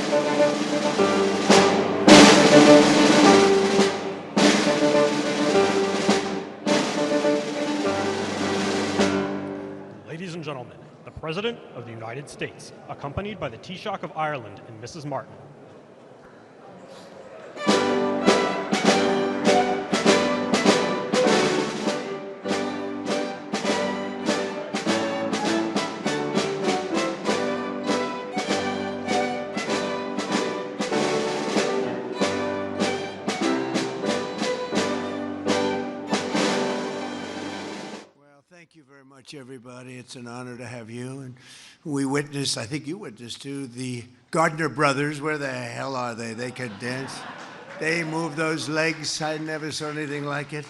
Ladies and gentlemen, the President of the United States, accompanied by the Taoiseach of Ireland and Mrs. Martin. Thank you very much, everybody. It's an honor to have you. And we witnessed, I think you witnessed too, the Gardner brothers. Where the hell are they? They could dance. They moved those legs. I never saw anything like it.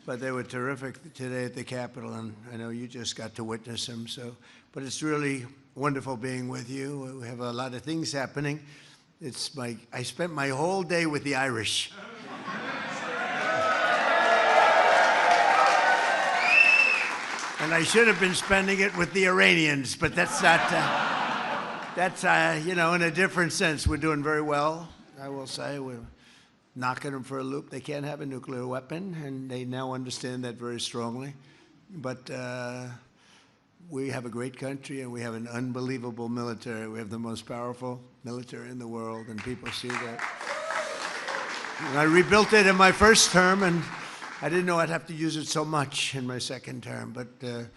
But they were terrific today at the Capitol, and I know you just got to witness them. But it's really wonderful being with you. We have a lot of things happening. I spent my whole day with the Irish. And I should have been spending it with the Iranians, but that's not, you know, in a different sense. We're doing very well, I will say. We're knocking them for a loop. They can't have a nuclear weapon, and they now understand that very strongly. But we have a great country, and we have an unbelievable military. We have the most powerful military in the world, and people see that. And I rebuilt it in my first term, and I didn't know I'd have to use it so much in my second term, but the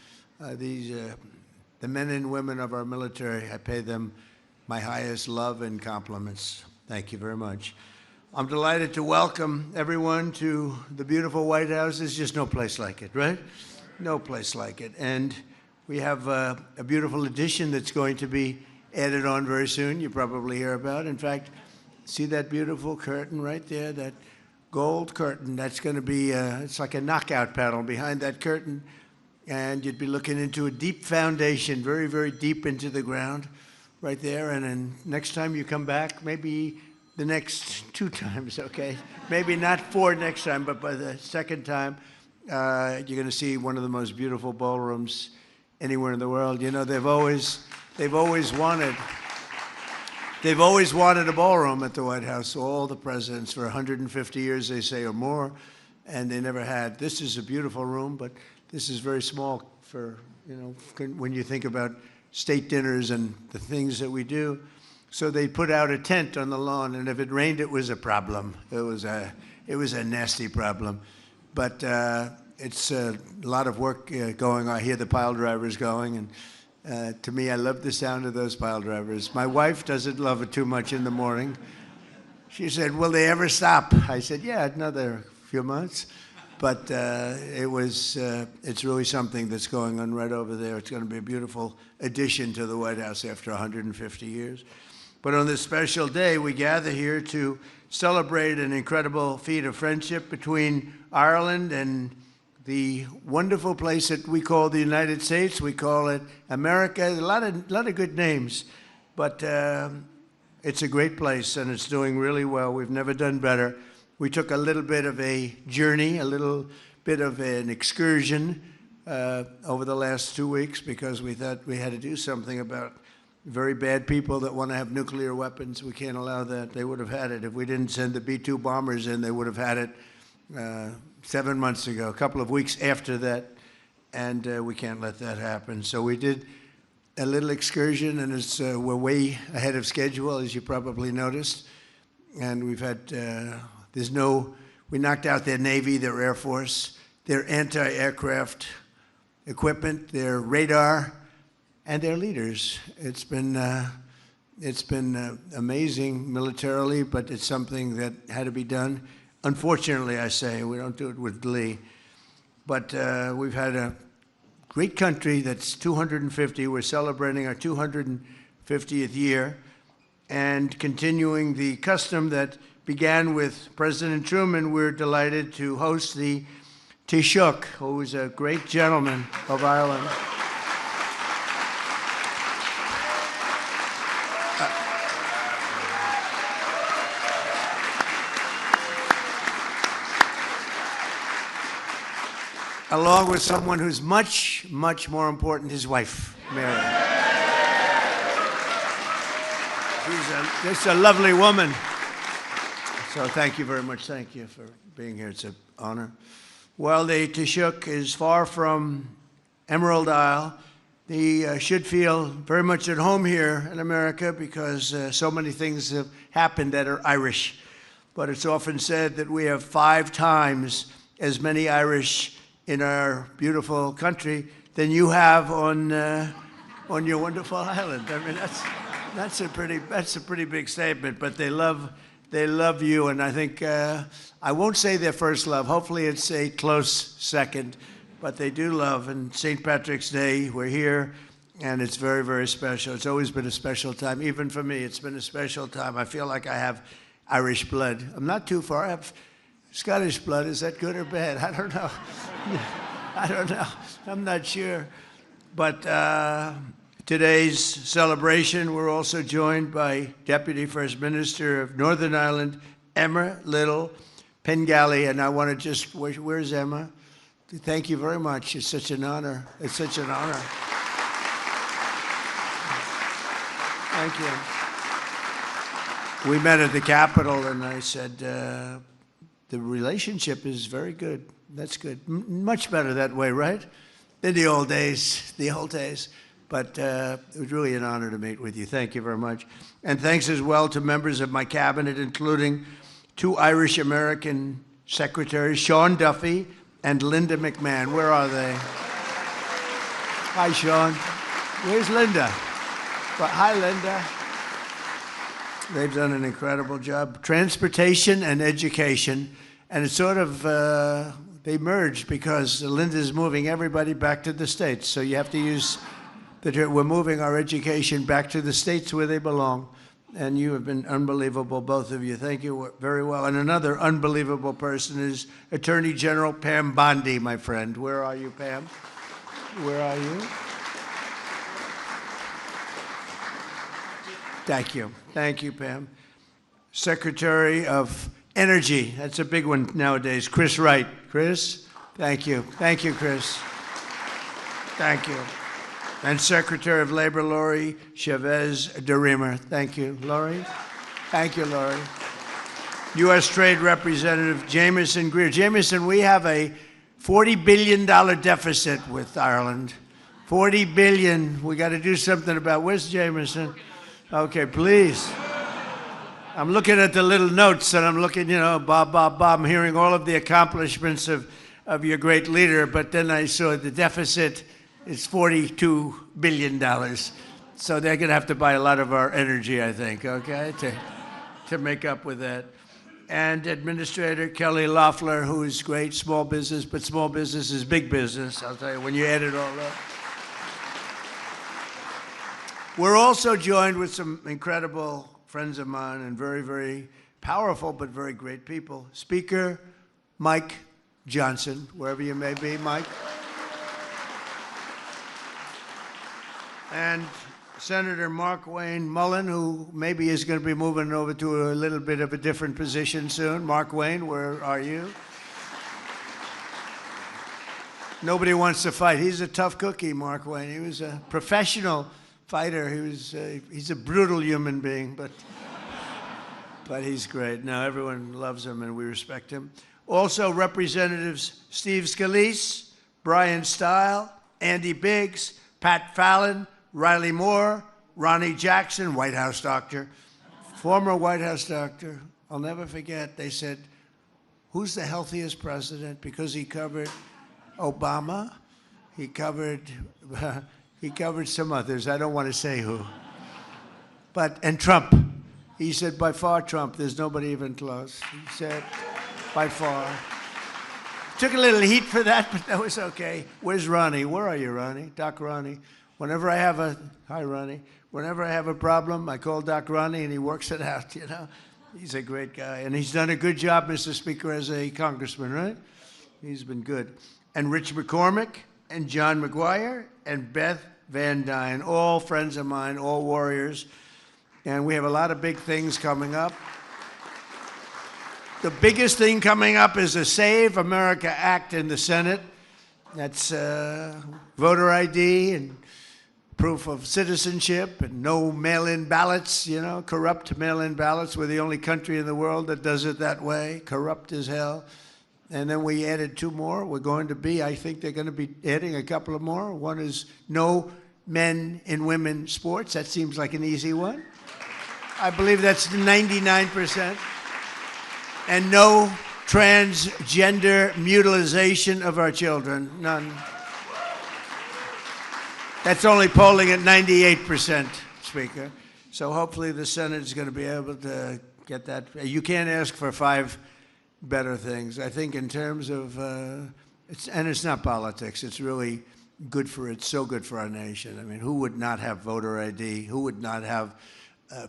men and women of our military, I pay them my highest love and compliments. Thank you very much. I'm delighted to welcome everyone to the beautiful White House. There's just no place like it, right? No place like it. And we have a beautiful addition that's going to be added on very soon. You probably hear about. In fact, see that beautiful curtain right there, that gold curtain? That's going to be, it's like a knockout paddle behind that curtain, and you'd be looking into a deep foundation, very, very deep into the ground right there. And then next time you come back, maybe the next 2 times, okay? Maybe not 4 next time, but by the second time, you're going to see one of the most beautiful ballrooms anywhere in the world. You know, they've always wanted a ballroom at the White House, all the presidents, for 150 years, they say, or more, and they never had. This is a beautiful room, but this is very small for, you know, when you think about state dinners and the things that we do. So they put out a tent on the lawn, and if it rained, it was a problem. It was a nasty problem. But it's a lot of work going on. I hear the pile drivers going, and to me, I love the sound of those pile drivers. My wife doesn't love it too much in the morning. She said, will they ever stop? I said, yeah, another few months. But it's really something that's going on right over there. It's going to be a beautiful addition to the White House after 150 years. But on this special day, we gather here to celebrate an incredible feat of friendship between Ireland and the wonderful place that we call the United States. We call it America. A lot of good names, but it's a great place, and it's doing really well. We've never done better. We took a little bit of a journey, a little bit of an excursion over the last 2 weeks, because we thought we had to do something about very bad people that want to have nuclear weapons. We can't allow that. They would have had it. If we didn't send the B-2 bombers in, they would have had it 7 months ago, a couple of weeks after that, and we can't let that happen. So we did a little excursion, and we're way ahead of schedule, as you probably noticed. And we've had, we knocked out their Navy, their Air Force, their anti-aircraft equipment, their radar, and their leaders. It's been amazing militarily, but it's something that had to be done. Unfortunately, I say, we don't do it with glee. But we've had a great country that's 250. We're celebrating our 250th year and continuing the custom that began with President Truman. We're delighted to host the Taoiseach, who is a great gentleman of Ireland. Along with someone who's much, much more important, his wife, Mary. She's just a lovely woman. So thank you very much. Thank you for being here. It's an honor. Well, the Taoiseach is far from Emerald Isle. He should feel very much at home here in America because so many things have happened that are Irish. But it's often said that we have 5 times as many Irish in our beautiful country than you have on your wonderful island. I mean, that's a pretty big statement. But they love you, and I think I won't say their first love. Hopefully, it's a close second. But they do love, and St. Patrick's Day, we're here, and it's very, very special. It's always been a special time. Even for me, it's been a special time. I feel like I have Irish blood. I'm not too far. I have Scottish blood. Is that good or bad? I don't know. I don't know. I'm not sure. But today's celebration, we're also joined by Deputy First Minister of Northern Ireland, Emma Little Pengelly, and I want to just, where's Emma? Thank you very much. It's such an honor. It's such an honor. Thank you. We met at the Capitol, and I said, the relationship is very good. That's good. Much better that way, right? In the old days, But it was really an honor to meet with you. Thank you very much. And thanks as well to members of my cabinet, including 2 Irish-American secretaries, Sean Duffy and Linda McMahon. Where are they? Hi, Sean. Where's Linda? Well, hi, Linda. They've done an incredible job. Transportation and education. And it's sort of, they merged because Linda's moving everybody back to the States. So you have to use we're moving our education back to the States where they belong. And you have been unbelievable, both of you. Thank you very well. And another unbelievable person is Attorney General Pam Bondi, my friend. Where are you, Pam? Where are you? Thank you. Thank you, Pam. Secretary of Energy. That's a big one nowadays. Chris Wright. Chris, thank you. Thank you, Chris. Thank you. And Secretary of Labor, Laurie Chavez de Riemer. Thank you, Laurie. Thank you, Laurie. U.S. Trade Representative Jameson Greer. Jameson, we have a $40 billion deficit with Ireland. $40 billion. We got to do something about. Where's Jameson? Okay, please. I'm looking at the little notes, and I'm looking, Bob. I'm hearing all of the accomplishments of your great leader, but then I saw the deficit. It's $42 billion. So they're going to have to buy a lot of our energy, I think, okay, to make up with that. And Administrator Kelly Loeffler, who is great, small business, but small business is big business, I'll tell you, when you add it all up. We're also joined with some incredible friends of mine and very, very powerful but very great people. Speaker Mike Johnson, wherever you may be, Mike. And Senator Mark Wayne Mullen, who maybe is going to be moving over to a little bit of a different position soon. Mark Wayne, where are you? Nobody wants to fight. He's a tough cookie, Mark Wayne. He was a professional fighter. He's a brutal human being, but he's great. Now everyone loves him and we respect him. Also, Representatives Steve Scalise, Brian Stile, Andy Biggs, Pat Fallon, Riley Moore, Ronnie Jackson, White House doctor, former White House doctor. I'll never forget, they said, who's the healthiest president? Because he covered Obama, he covered some others. I don't want to say who. And Trump. He said, by far, Trump. There's nobody even close. He said, by far. Took a little heat for that, but that was okay. Where's Ronnie? Where are you, Ronnie? Doc Ronnie. Hi, Ronnie. Whenever I have a problem, I call Doc Ronnie and he works it out, He's a great guy. And he's done a good job, Mr. Speaker, as a congressman, right? He's been good. And Rich McCormick and John McGuire and Beth Van Dyne, all friends of mine, all warriors. And we have a lot of big things coming up. The biggest thing coming up is a Save America Act in the Senate. That's voter ID and proof of citizenship and no mail-in ballots, you know, corrupt mail-in ballots. We're the only country in the world that does it that way, corrupt as hell. And then we added 2 more. We're going to be, I think they're going to be adding a couple of more. One is no men and women sports. That seems like an easy one. I believe that's 99%. And no transgender mutilization of our children. None. That's only polling at 98%, Speaker. So hopefully the Senate is going to be able to get that. You can't ask for 5 better things. I think in terms of, it's not politics. It's really good for, it's so good for our nation. I mean, who would not have voter ID? Who would not have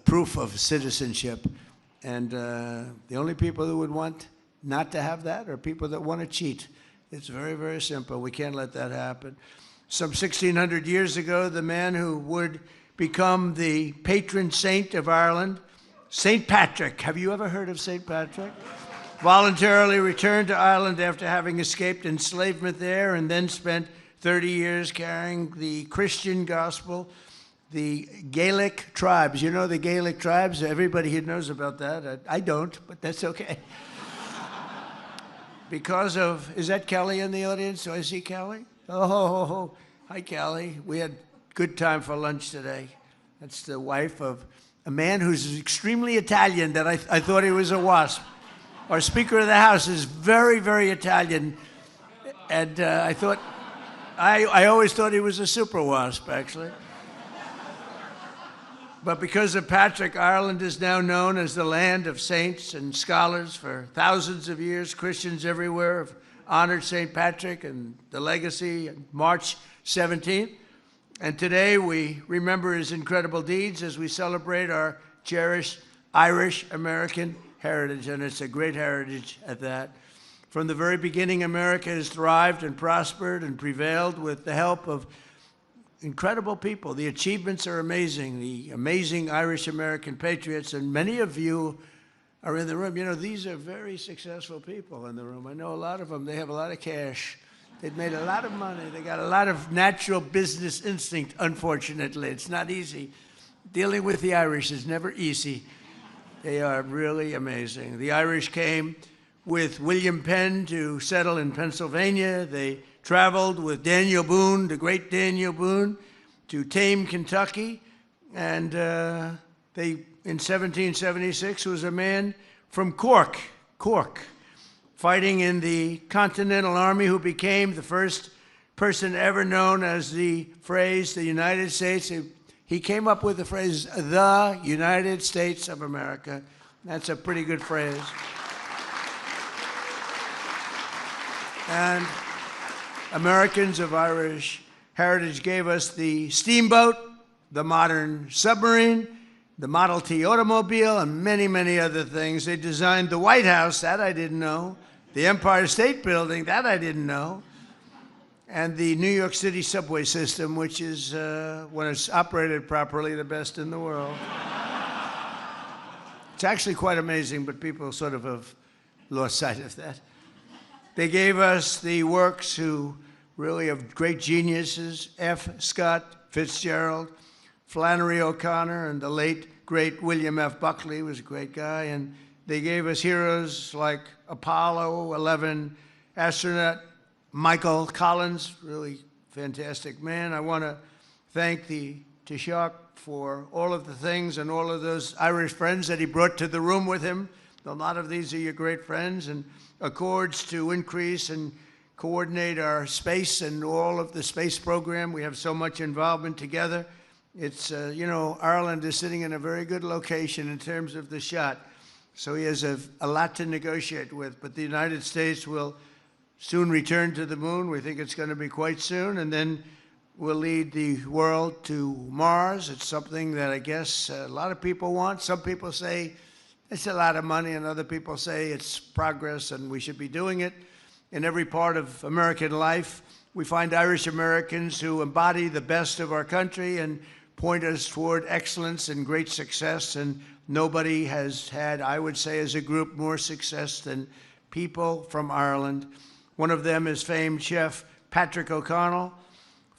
proof of citizenship? And the only people who would want not to have that are people that want to cheat. It's very, very simple. We can't let that happen. Some 1,600 years ago, the man who would become the patron saint of Ireland, St. Patrick. Have you ever heard of St. Patrick? Voluntarily returned to Ireland after having escaped enslavement there and then spent 30 years carrying the Christian gospel. The Gaelic tribes, you know the Gaelic tribes? Everybody here knows about that. I don't, but that's okay. Because of, is that Kelly in the audience? Do I see Kelly? Oh, hi, Kelly. We had good time for lunch today. That's the wife of a man who's extremely Italian that I thought he was a wasp. Our Speaker of the House is very, very Italian. And I always thought he was a super wasp, actually. But because of Patrick, Ireland is now known as the land of saints and scholars. For thousands of years, Christians everywhere have honored St. Patrick and the legacy on March 17th. And today we remember his incredible deeds as we celebrate our cherished Irish-American heritage, and it's a great heritage at that. From the very beginning, America has thrived and prospered and prevailed with the help of incredible people. The achievements are amazing, the amazing Irish-American patriots, and many of you are in the room. You know, these are very successful people in the room. I know a lot of them. They have a lot of cash. They've made a lot of money. They got a lot of natural business instinct, unfortunately. It's not easy. Dealing with the Irish is never easy. They are really amazing. The Irish came with William Penn to settle in Pennsylvania. They traveled with Daniel Boone, the great Daniel Boone, to tame Kentucky. And in 1776 was a man from Cork, fighting in the Continental Army, who became the first person ever known as the phrase, the United States. He came up with the phrase, the United States of America. That's a pretty good phrase. And Americans of Irish heritage gave us the steamboat, the modern submarine, the Model T automobile, and many, many other things. They designed the White House, that I didn't know. The Empire State Building, that I didn't know. And the New York City subway system, which is, when it's operated properly, the best in the world. It's actually quite amazing, but people sort of have lost sight of that. They gave us the works who really of great geniuses, F. Scott Fitzgerald, Flannery O'Connor, and the late, great William F. Buckley was a great guy. And they gave us heroes like Apollo 11 astronaut Micheál Collins, really fantastic man. I want to thank the Taoiseach for all of the things and all of those Irish friends that he brought to the room with him. A lot of these are your great friends, and accords to increase and coordinate our space and all of the space program. We have so much involvement together. It's, you know, Ireland is sitting in a very good location in terms of the shot. So he has a lot to negotiate with. But the United States will soon return to the moon. We think it's going to be quite soon. And then we'll lead the world to Mars. It's something that I guess a lot of people want. Some people say it's a lot of money, and other people say it's progress and we should be doing it. In every part of American life, we find Irish Americans who embody the best of our country and point us toward excellence and great success. And nobody has had, I would say, as a group, more success than people from Ireland. One of them is famed chef Patrick O'Connell,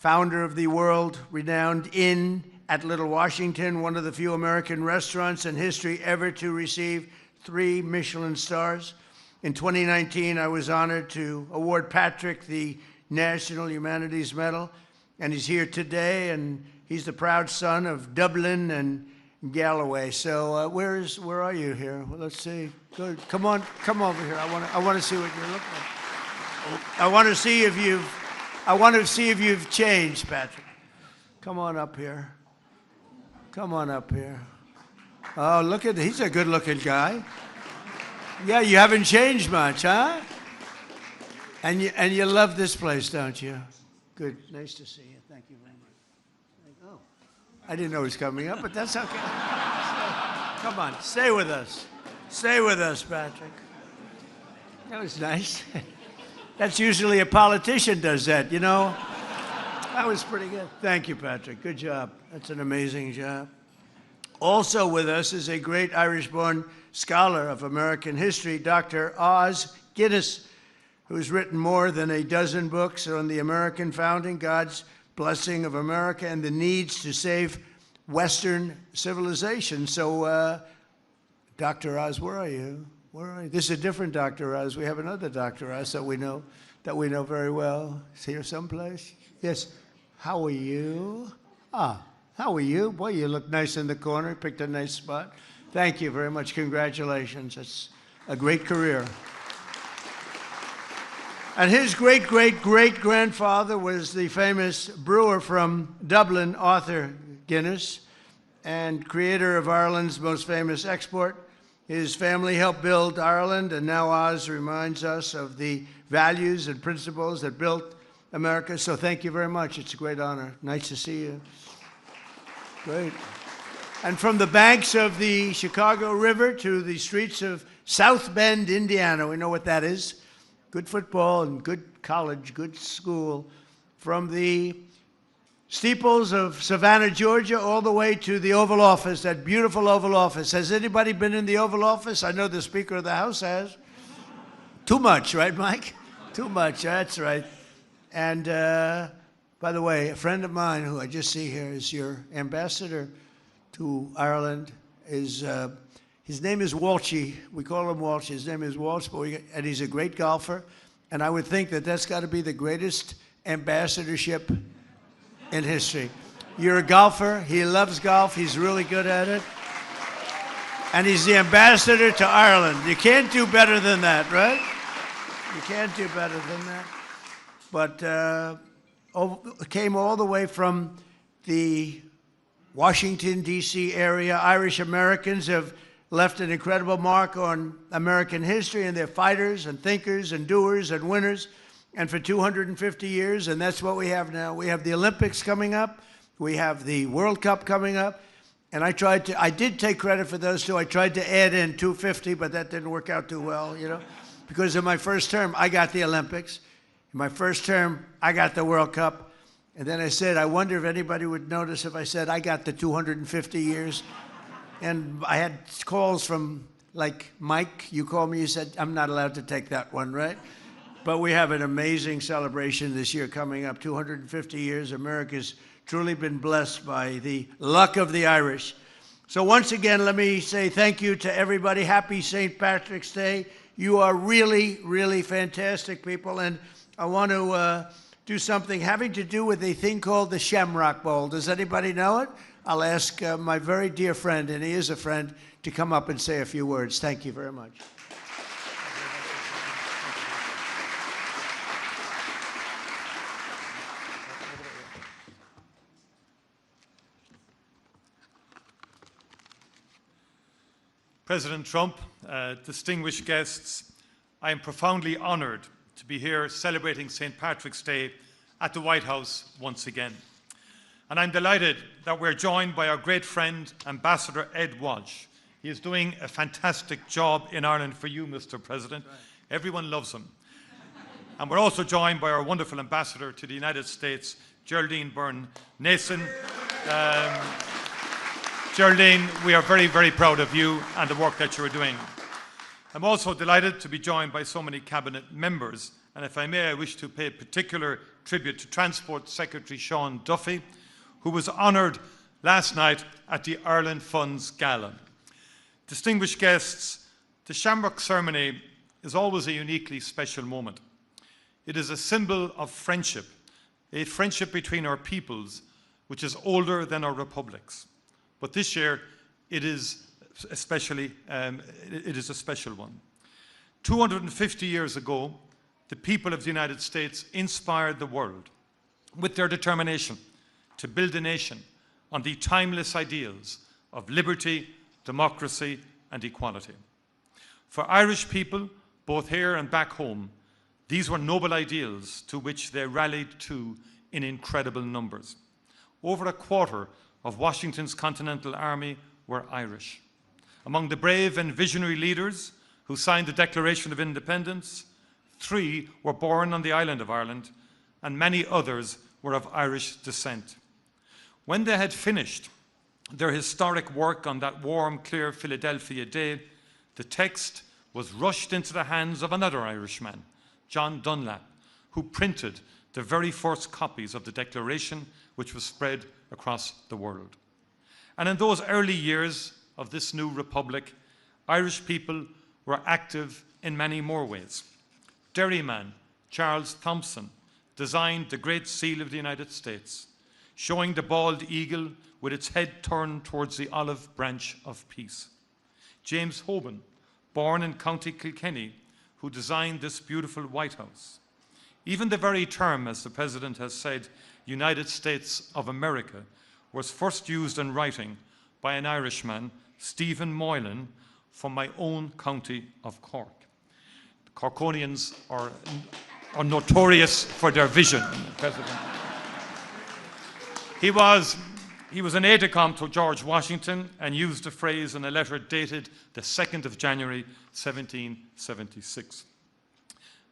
founder of the world-renowned Inn at Little Washington, one of the few American restaurants in history ever to receive 3 Michelin stars. In 2019, I was honored to award Patrick the National Humanities Medal, and he's here today, and he's the proud son of Dublin and Galloway. So where are you here? Well, let's see. Good. Come on, come over here. I want to see what you look like. I want to see if you've changed, Patrick. Come on up here. Come on up here. Oh, look at, he's a good-looking guy. Yeah, you haven't changed much, huh? And you love this place, don't you? Good. Nice to see you. Thank you very much. Oh, I didn't know he was coming up, but that's okay. Come on, stay with us. Stay with us, Patrick. That was nice. That's usually a politician does that, you know? That was pretty good. Thank you, Patrick. Good job. That's an amazing job. Also with us is a great Irish-born scholar of American history, Dr. Os Guinness, who's written more than a dozen books on the American founding, God's blessing of America, and the needs to save Western civilization. So, Dr. Oz, where are you? Where are you? This is a different Dr. Oz. We have another Dr. Oz that we know very well. Is here someplace? Yes. How are you? Ah, how are you? Boy, you look nice in the corner. Picked a nice spot. Thank you very much. Congratulations. It's a great career. And his great-great-great-grandfather was the famous brewer from Dublin, Arthur Guinness, and creator of Ireland's most famous export. His family helped build Ireland, and now Oz reminds us of the values and principles that built America. So thank you very much. It's a great honor. Nice to see you. Great. And from the banks of the Chicago River to the streets of South Bend, Indiana, we know what that is. Good football and good college, good school. From the steeples of Savannah, Georgia, all the way to the Oval Office, that beautiful Oval Office. Has anybody been in the Oval Office? I know the Speaker of the House has. Too much, right, Mike? Too much, that's right. And by the way, a friend of mine who I just see here is your ambassador to Ireland. His name is Walshy. We call him Walsh. His name is Walsh, and he's a great golfer. And I would think that that's got to be the greatest ambassadorship in history. You're a golfer. He loves golf. He's really good at it. And he's the ambassador to Ireland. You can't do better than that, right? You can't do better than that. But came all the way from the Washington, D.C. area. Irish Americans have left an incredible mark on American history, and they're fighters and thinkers and doers and winners. And for 250 years, and that's what we have now. We have the Olympics coming up. We have the World Cup coming up. And I did take credit for those two. I tried to add in 250, but that didn't work out too well, you know. Because in my first term, I got the Olympics. In my first term, I got the World Cup. And then I said, I wonder if anybody would notice if I said I got the 250 years. And I had calls from, like, Mike, you called me, you said, I'm not allowed to take that one, right? But we have an amazing celebration this year coming up, 250 years. America's truly been blessed by the luck of the Irish. So once again, let me say thank you to everybody. Happy St. Patrick's Day. You are really, really fantastic people. And I want to do something having to do with a thing called the Shamrock Bowl. Does anybody know it? I'll ask my very dear friend, and he is a friend, to come up and say a few words. Thank you very much. President Trump, distinguished guests, I am profoundly honored to be here celebrating St. Patrick's Day at the White House once again. And I'm delighted that we're joined by our great friend, Ambassador Ed Walsh. He is doing a fantastic job in Ireland for you, Mr. President. Right. Everyone loves him. And we're also joined by our wonderful ambassador to the United States, Geraldine Byrne-Nason. Geraldine, we are very, very proud of you and the work that you're doing. I'm also delighted to be joined by so many cabinet members And if I may, I wish to pay particular tribute to Transport Secretary Sean Duffy, who was honoured last night at the Ireland Funds Gala. Distinguished guests, the Shamrock ceremony is always a uniquely special moment. It is a symbol of friendship, a friendship between our peoples, which is older than our republics. But this year, it is a special one. 250 years ago, the people of the United States inspired the world with their determination to build a nation on the timeless ideals of liberty, democracy, and equality. For Irish people, both here and back home, these were noble ideals to which they rallied to in incredible numbers. Over a quarter of Washington's Continental Army were Irish. Among the brave and visionary leaders who signed the Declaration of Independence, 3 were born on the island of Ireland, and many others were of Irish descent. When they had finished their historic work on that warm, clear Philadelphia day, the text was rushed into the hands of another Irishman, John Dunlap, who printed the very first copies of the Declaration, which was spread across the world. And in those early years of this new republic, Irish people were active in many more ways. Derryman Charles Thompson designed the Great Seal of the United States, showing the bald eagle with its head turned towards the olive branch of peace. James Hoban, born in County Kilkenny, who designed this beautiful White House. Even the very term, as the President has said, United States of America, was first used in writing by an Irishman, Stephen Moylan, from my own county of Cork. The Corkonians are notorious for their vision, President. He was an aide-de-camp to George Washington and used the phrase in a letter dated the 2nd of January, 1776.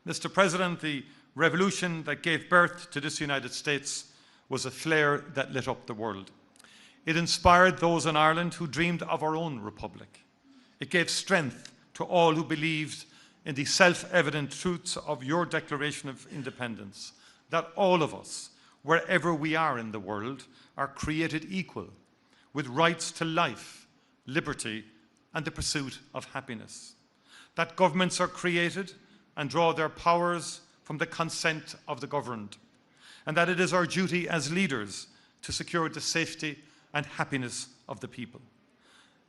Mr. President, the revolution that gave birth to this United States was a flare that lit up the world. It inspired those in Ireland who dreamed of our own republic. It gave strength to all who believed in the self-evident truths of your Declaration of Independence, that all of us, wherever we are in the world, are created equal, with rights to life, liberty, and the pursuit of happiness. That governments are created and draw their powers from the consent of the governed, and that it is our duty as leaders to secure the safety and happiness of the people.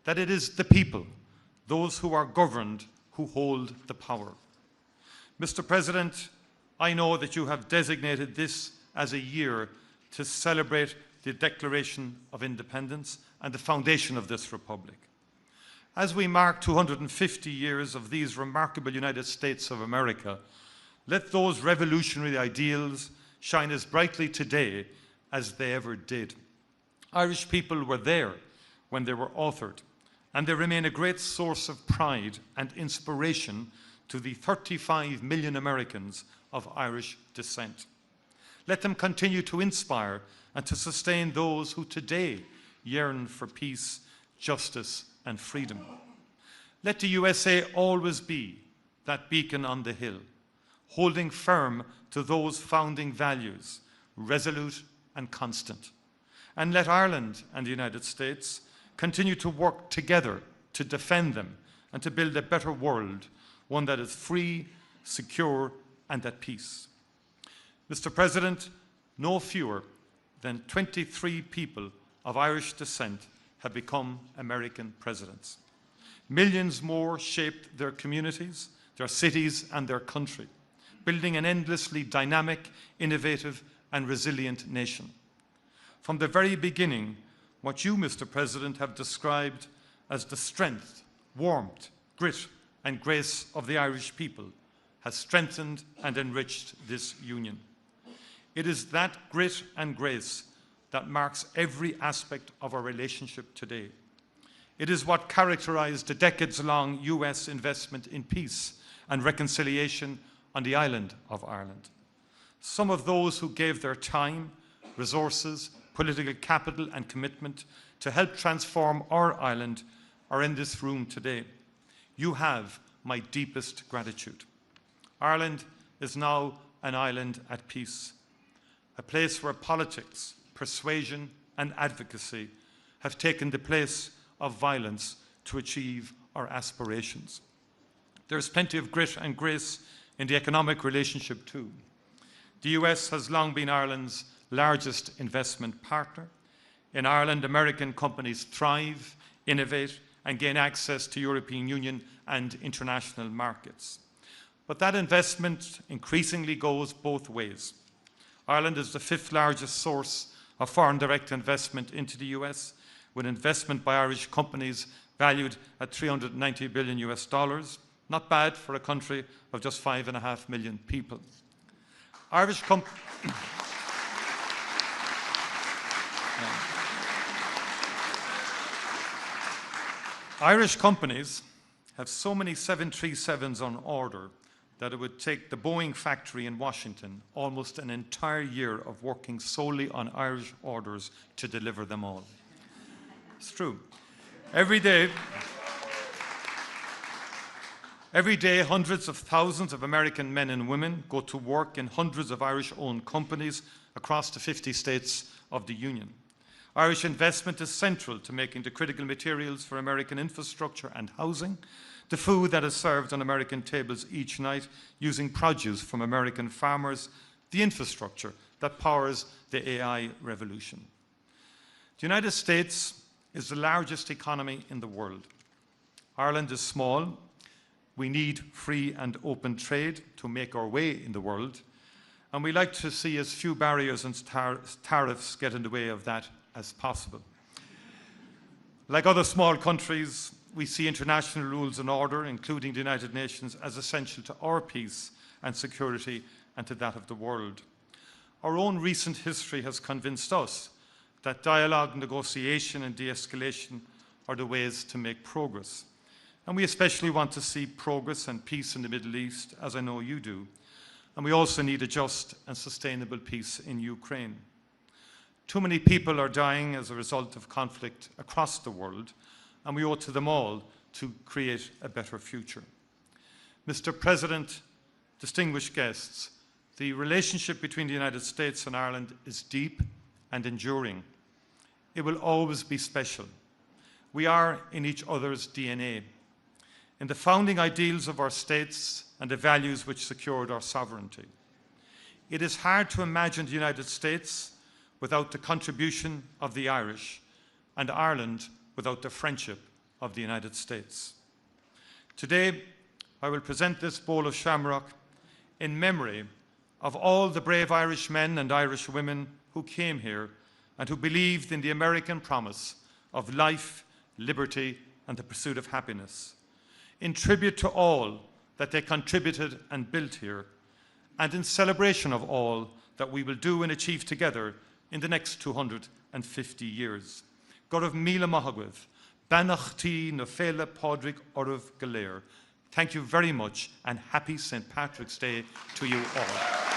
That it is the people, those who are governed, who hold the power. Mr. President, I know that you have designated this as a year to celebrate the Declaration of Independence and the foundation of this republic. As we mark 250 years of these remarkable United States of America, let those revolutionary ideals shine as brightly today as they ever did. Irish people were there when they were authored, and they remain a great source of pride and inspiration to the 35 million Americans of Irish descent. Let them continue to inspire and to sustain those who today yearn for peace, justice, and freedom. Let the USA always be that beacon on the hill, holding firm to those founding values, resolute and constant. And let Ireland and the United States continue to work together to defend them and to build a better world, one that is free, secure, and at peace. Mr. President, no fewer than 23 people of Irish descent have become American presidents. Millions more shaped their communities, their cities, and their country, building an endlessly dynamic, innovative, and resilient nation. From the very beginning, what you, Mr. President, have described as the strength, warmth, grit, and grace of the Irish people has strengthened and enriched this union. It is that grit and grace that marks every aspect of our relationship today. It is what characterized the decades-long US investment in peace and reconciliation on the island of Ireland. Some of those who gave their time, resources, political capital, and commitment to help transform our island are in this room today. You have my deepest gratitude. Ireland is now an island at peace, a place where politics, persuasion, and advocacy have taken the place of violence to achieve our aspirations. There is plenty of grit and grace in the economic relationship too. The US has long been Ireland's largest investment partner. In Ireland, American companies thrive, innovate, and gain access to European Union and international markets. But that investment increasingly goes both ways. Ireland is the 5th largest source of foreign direct investment into the US, with investment by Irish companies valued at $390 billion US. Not bad for a country of just 5.5 million people. Irish companies have so many 737s on order that it would take the Boeing factory in Washington almost an entire year of working solely on Irish orders to deliver them all. It's true. Every day, hundreds of thousands of American men and women go to work in hundreds of Irish-owned companies across the 50 states of the Union. Irish investment is central to making the critical materials for American infrastructure and housing, the food that is served on American tables each night using produce from American farmers, the infrastructure that powers the AI revolution. The United States is the largest economy in the world. Ireland is small. We need free and open trade to make our way in the world, and we like to see as few barriers and tariffs get in the way of that as possible. Like other small countries, we see international rules and order, including the United Nations, as essential to our peace and security and to that of the world. Our own recent history has convinced us that dialogue, negotiation, and de-escalation are the ways to make progress. And we especially want to see progress and peace in the Middle East, as I know you do. And we also need a just and sustainable peace in Ukraine. Too many people are dying as a result of conflict across the world, and we owe it to them all to create a better future. Mr. President, distinguished guests, the relationship between the United States and Ireland is deep and enduring. It will always be special. We are in each other's DNA, in the founding ideals of our states and the values which secured our sovereignty. It is hard to imagine the United States without the contribution of the Irish, and Ireland without the friendship of the United States. Today, I will present this bowl of Shamrock in memory of all the brave Irish men and Irish women who came here and who believed in the American promise of life, liberty, and the pursuit of happiness. In tribute to all that they contributed and built here, and in celebration of all that we will do and achieve together in the next 250 years. Gorov Mila Mahagwith, Banachti Nofela Podrick Orov Galer. Thank you very much, and happy St. Patrick's Day to you all.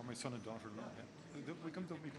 My son and daughter, yeah. We come down here.